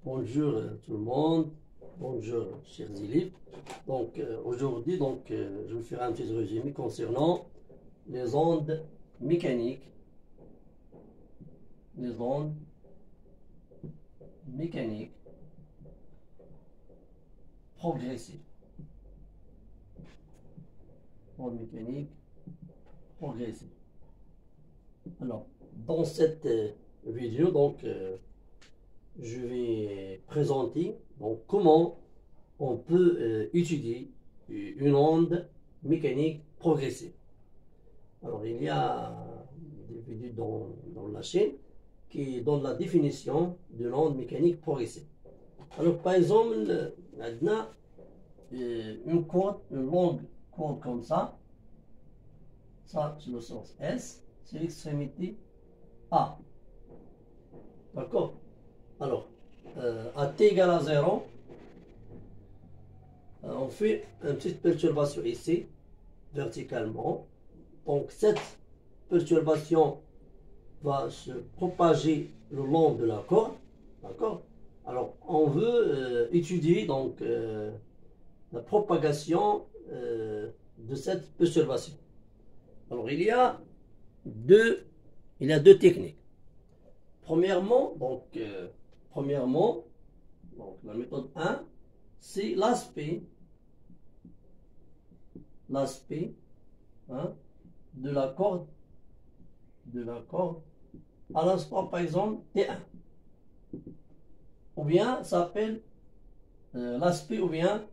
Bonjour tout le monde, bonjour chers élèves. Donc aujourd'hui je vais faire un petit résumé concernant les ondes mécaniques. Les ondes mécaniques progressives. Ondes mécaniques progressives. Alors, dans cette vidéo, je vais présenter comment on peut étudier une onde mécanique progressive. Alors, il y a des vidéos dans la chaîne qui donnent la définition d'une onde mécanique progressive. Alors, par exemple, on a une longue corde comme ça. Ça, c'est le sens S, c'est l'extrémité A. D'accord? Alors, à t égale à 0, on fait une petite perturbation ici, verticalement. Donc, cette perturbation va se propager le long de la corde. D'accord? Alors, on veut étudier la propagation de cette perturbation. Alors, il y a deux techniques. Premièrement, la méthode 1, c'est l'aspect de la corde à l'instant, par exemple, T1. Ou bien, ça s'appelle l'aspect ou bien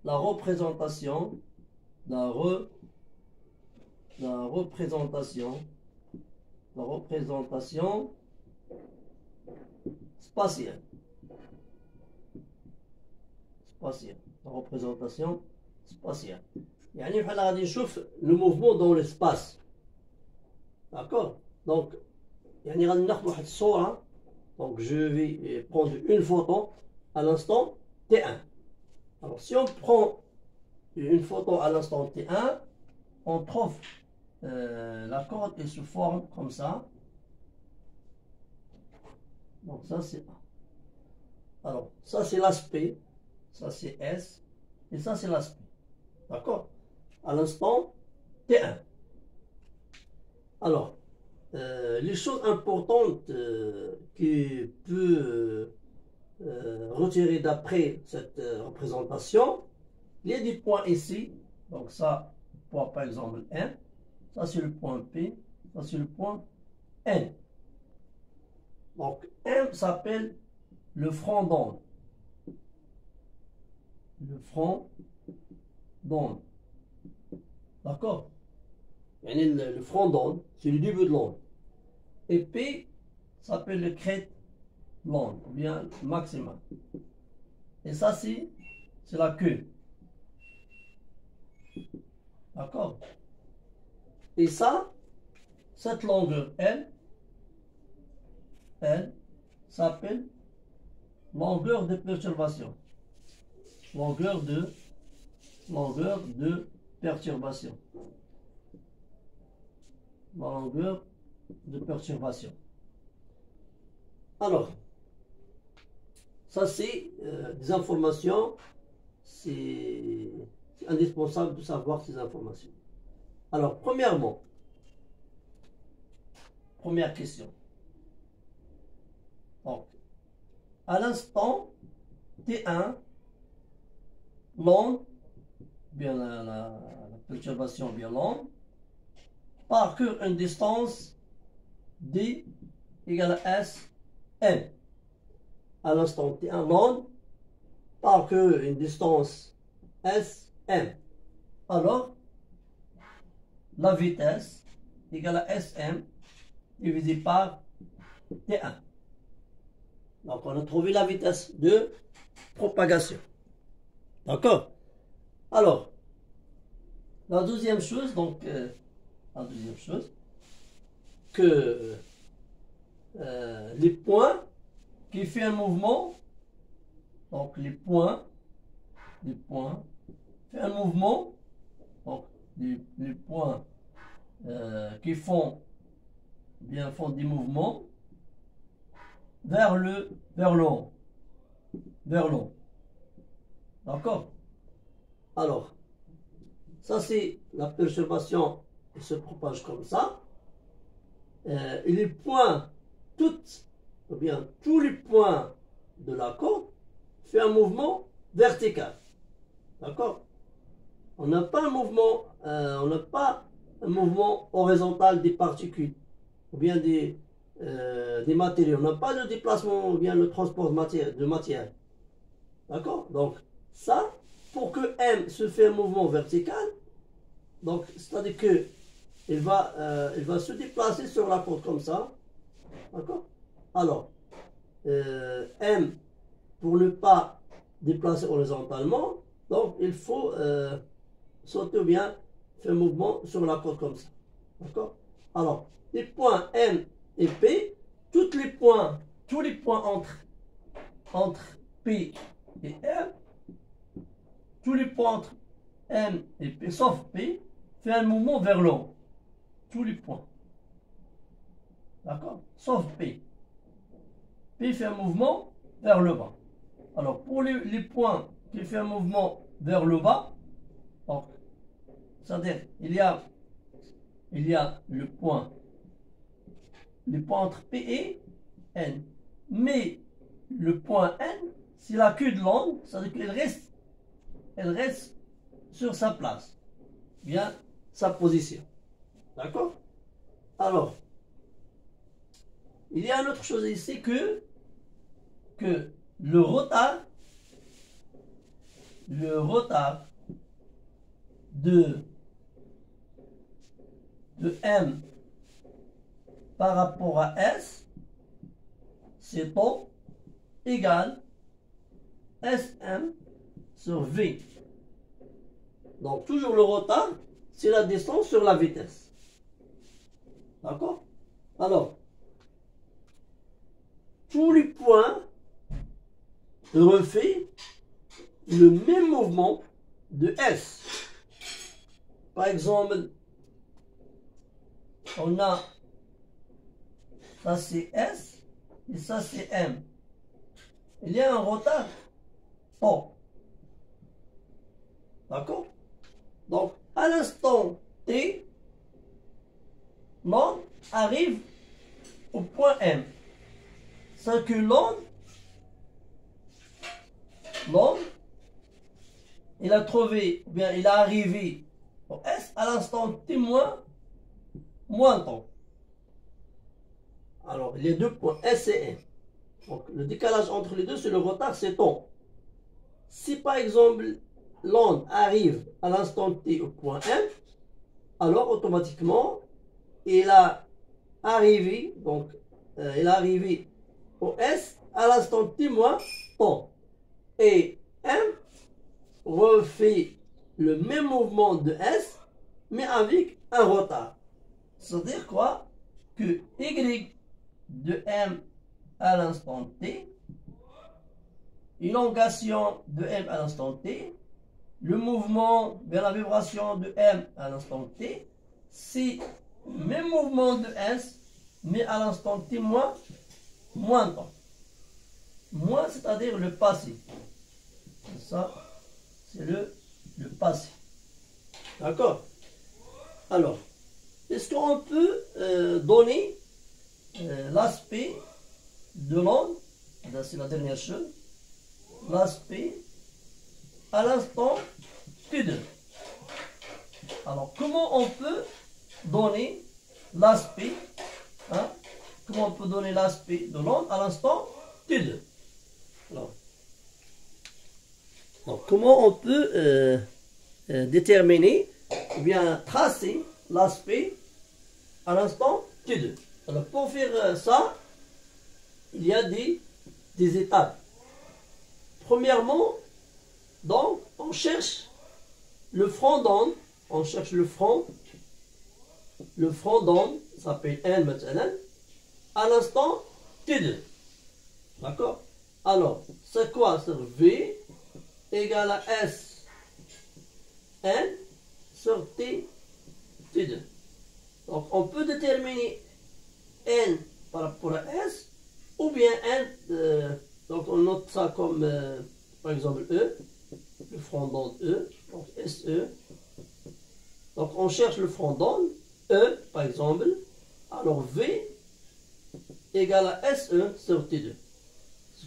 la représentation spatiale. La représentation spatiale. يعني بحال غادي نشوف le mouvement dans l'espace. D'accord? Donc, يعني غادي ناخذ واحد الصورة. Donc, je vais prendre une photo à l'instant T1. Alors, si on prend une photo à l'instant T1, on trouve la corde est sous forme comme ça. Donc, ça c'est A. Alors, ça c'est l'aspect. Ça c'est S. Et ça c'est l'aspect. D'accord? À l'instant T1. Alors, les choses importantes qui peut retirer d'après cette représentation, il y a des points ici. Donc ça, point par exemple N. Ça c'est le point P. Ça c'est le point N. Donc M s'appelle le front d'onde. Le front d'onde. D'accord? Le front d'onde, c'est le début de l'onde. Et P s'appelle le crête de l'onde, ou bien le maximum. Et ça, c'est la queue. D'accord? Et ça, cette longueur, elle s'appelle longueur de perturbation. Longueur de perturbation. La longueur de perturbation. Alors, ça c'est des informations, c'est indispensable de savoir ces informations. Alors, premièrement, première question. Donc, à l'instant T1, l'onde, bien la perturbation bien longue, parcourt une distance D égale à S M. À l'instant T1, l'onde parcourt une distance S M. Alors, la vitesse égale à SM divisé par T1. Donc, on a trouvé la vitesse de propagation. D'accord? Alors, la deuxième chose, que les points qui font un mouvement, donc les points font un mouvement, donc les points qui font des mouvements vers le haut. vers l'eau. D'accord? Alors, ça c'est la perturbation qui se propage comme ça. Et les points, ou bien tous les points de la corde font un mouvement vertical. D'accord? On n'a pas un mouvement horizontal des particules ou bien des matériaux. On n'a pas de déplacement ou bien le transport de matière. D'accord? Donc, ça, pour que M se fait un mouvement vertical, donc c'est-à-dire que il va se déplacer sur la corde comme ça. D'accord? Alors, M, pour ne pas déplacer horizontalement, donc il faut sauter ou bien faire un mouvement sur la corde comme ça. D'accord? Alors, les points M et P, tous les points entre P et M, tous les points entre M et P, sauf P, fait un mouvement vers le haut. Tous les points. D'accord? Sauf P. P fait un mouvement vers le bas. Alors, pour les points qui font un mouvement vers le bas, c'est-à-dire, il y a les points entre P et N. Mais le point N, c'est la queue de l'onde, c'est-à-dire qu'elle reste sur sa place, bien sa position. D'accord? Alors, il y a une autre chose ici que le retard de M par rapport à S, c'est O égale SM sur V. Donc, toujours le retard, c'est la distance sur la vitesse. D'accord? Alors, tous les points refont le même mouvement de S. Par exemple, on a ça c'est S et ça c'est M. Il y a un retard O. D'accord? Donc, à l'instant T, l'onde arrive au point M. C'est que l'onde, il a trouvé, ou bien il est arrivé au S à l'instant T moins temps. Alors, il y a deux points, S et M. Donc, le décalage entre les deux, c'est le retard, c'est temps. Si par exemple, l'onde arrive à l'instant T au point M, alors automatiquement, il a arrivé, donc, il est arrivé au S à l'instant T moins temps. Et M refait le même mouvement de S, mais avec un retard. C'est-à-dire quoi? Que Y de M à l'instant T, élongation de M à l'instant T, le mouvement vers la vibration de M à l'instant T, c'est le même mouvement de S, mais à l'instant T moins temps. Moins, c'est-à-dire le passé. Ça, c'est le passé. D'accord? Alors, est-ce qu'on peut donner l'aspect de l'onde, c'est la dernière chose, l'aspect à l'instant T2. Alors, comment on peut donner l'aspect, comment on peut donner l'aspect de l'onde à l'instant T2? Alors, donc, comment on peut déterminer ou bien tracer l'aspect à l'instant T2? Alors, pour faire ça, il y a des étapes. Premièrement, donc, on cherche le front d'onde. On cherche le front d'onde, ça s'appelle N maintenant, à l'instant T2. D'accord? Alors, c'est quoi? C'est V égale à S N sur T2. Donc, on peut déterminer N par rapport à S, ou bien N Donc on note ça comme, par exemple, E, le front d'onde E, donc SE. Donc on cherche le front d'onde, E, par exemple, alors V égale à SE sur T2.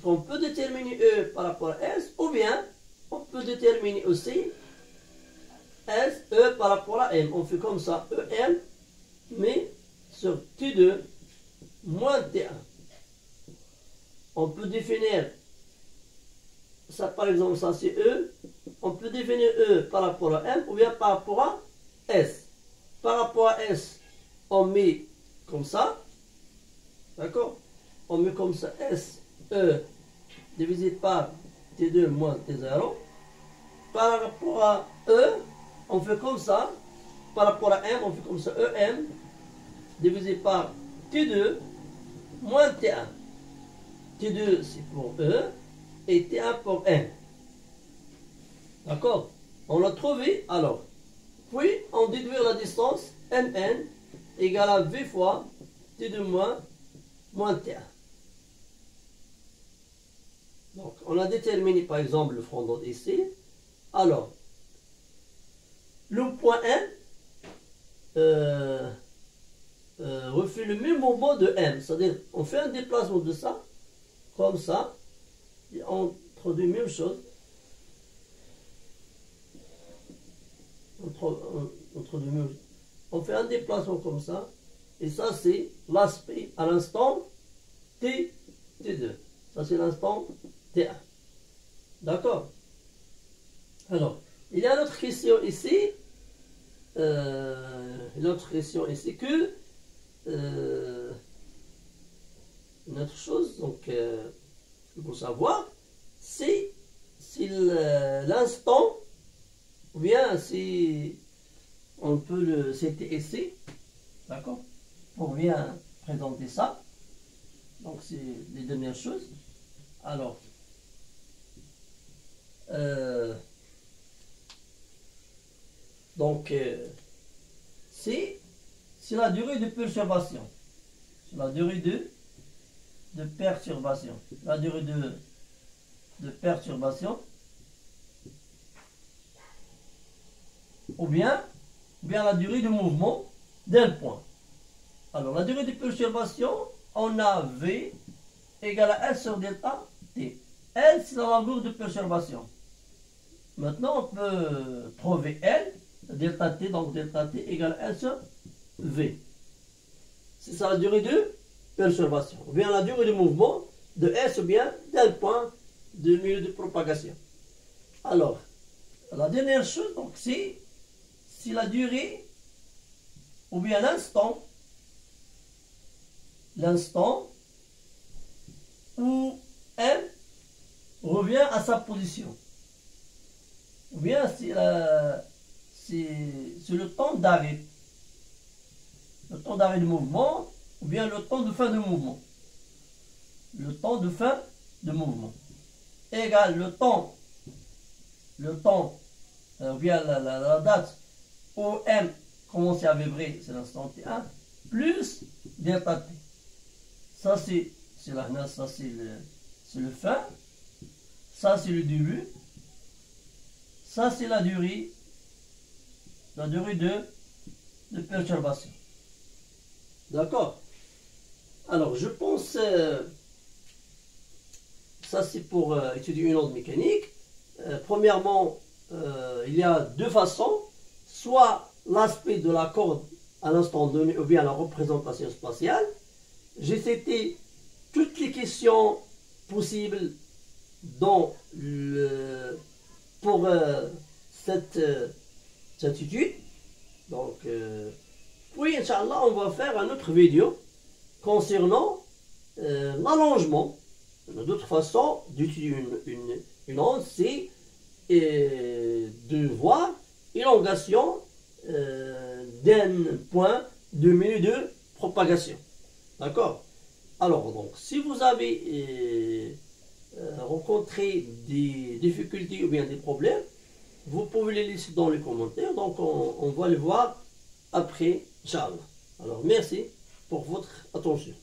On peut déterminer E par rapport à S, ou bien on peut déterminer aussi S, E par rapport à M. On fait comme ça, EM, mais sur T2 moins T1. On peut définir, ça par exemple, ça c'est E. On peut définir E par rapport à M, ou bien par rapport à S. Par rapport à S, on met comme ça. D'accord? On met comme ça S, E divisé par T2 moins T0. Par rapport à E, on fait comme ça. Par rapport à M, on fait comme ça. EM divisé par T2 moins T1. T2 c'est pour E et T1 pour M. D'accord? On l'a trouvé alors. Puis on déduit la distance MN égale à V fois T2 moins T1. Donc, on a déterminé par exemple le front d'onde ici. Alors, le point M refait le même mouvement de M. C'est-à-dire, on fait un déplacement de ça, comme ça, et on introduit la même chose. On fait un déplacement comme ça, et ça c'est l'aspect à l'instant T2. Ça c'est l'instant T1. D'accord? Alors, il y a une autre question ici. Une autre une autre chose, donc, il faut savoir si l'instant, ou bien si on peut le c'était ici, d'accord? Pour bien présenter ça. Donc, c'est les dernières choses. Alors, c'est la durée de perturbation. C'est la durée de perturbation. La durée de perturbation. Ou bien la durée de mouvement d'un point. Alors, la durée de perturbation, on a V égale à L sur delta T. L, c'est la longueur de perturbation. Maintenant, on peut trouver L, delta T, donc delta T égale à L sur V. C'est ça la durée de perturbation. Ou bien la durée de mouvement de S, ou bien d'un point de milieu de propagation. Alors, la dernière chose, donc, c'est la durée, ou bien l'instant où M revient à sa position. Ou bien c'est le temps d'arrêt. Le temps d'arrêt de mouvement, ou bien le temps de fin de mouvement. Le temps de fin de mouvement. Égale le temps, ou bien la date où M commence à vibrer, c'est l'instant T1, plus delta T. Ça c'est le fin, ça c'est le début, ça c'est la durée de perturbation. D'accord? Alors je pense ça c'est pour étudier une onde mécanique. Premièrement, il y a deux façons, soit l'aspect de la corde à l'instant donné ou bien la représentation spatiale. J'ai cité toutes les questions possibles pour cette étude. Donc, puis, Inch'Allah, on va faire une autre vidéo concernant l'allongement. D'autres façons d'étudier une onde, c'est de voir l'élongation d'un point de milieu de propagation. D'accord? Alors, donc, si vous avez rencontré des difficultés ou bien des problèmes, vous pouvez les laisser dans les commentaires. Donc, on va les voir après, Inch'Allah. Alors, merci pour votre attention.